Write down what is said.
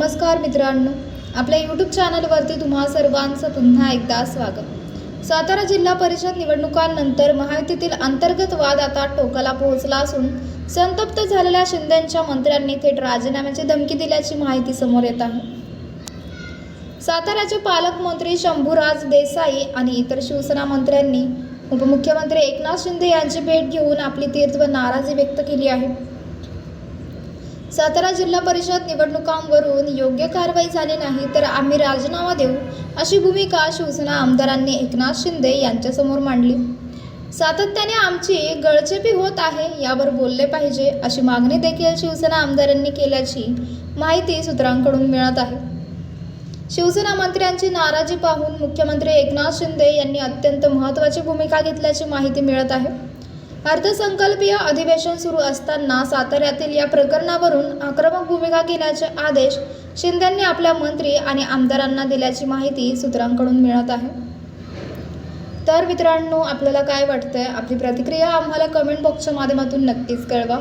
नमस्कार मित्रांनो, आपल्या यूट्यूब चॅनलवरती तुम्हा सर्वांचं पुन्हा एकदा स्वागत। सातारा जिल्हा परिषद निवडणुकांनंतर महायुतीतील अंतर्गत वाद आता टोकाला पोहोचला असून संतप्त झालेल्या शिंदेंच्या मंत्र्यांनी थेट राजीनाम्याची धमकी दिल्याची माहिती समोर येत आहे। साताऱ्याचे पालकमंत्री शंभूराज देसाई आणि इतर शिवसेना मंत्र्यांनी उपमुख्यमंत्री एकनाथ शिंदे यांची भेट घेऊन आपली तीव्र नाराजी व्यक्त केली आहे। सातारा जिल्हा परिषद निवडणुकांवरून योग्य कारवाई झाली नाही तर आम्ही राजीनामा देऊ अशी भूमिका शिवसेना आमदारांनी एकनाथ शिंदे यांच्यासमोर मांडली। सातत्याने आमची गळचेपी होत आहे, यावर बोलले पाहिजे अशी मागणी देखील शिवसेना आमदारांनी केल्याची माहिती सूत्रांकडून मिळत आहे। शिवसेना मंत्र्यांची नाराजी पाहून मुख्यमंत्री एकनाथ शिंदे यांनी अत्यंत महत्त्वाची भूमिका घेतल्याची माहिती मिळत आहे। अर्थसंकल्पीय अधिवेशन सुरू असताना साताऱ्यातील या प्रकरणावरून आक्रमक भूमिका घेण्याचे आदेश शिंदेंनी आपल्या मंत्री आणि आमदारांना दिल्याची माहिती सूत्रांकडून मिळत आहे। तर मित्रांनो, आपल्याला काय वाटतंय? आपली प्रतिक्रिया आम्हाला कमेंट बॉक्सच्या माध्यमातून नक्कीच कळवा।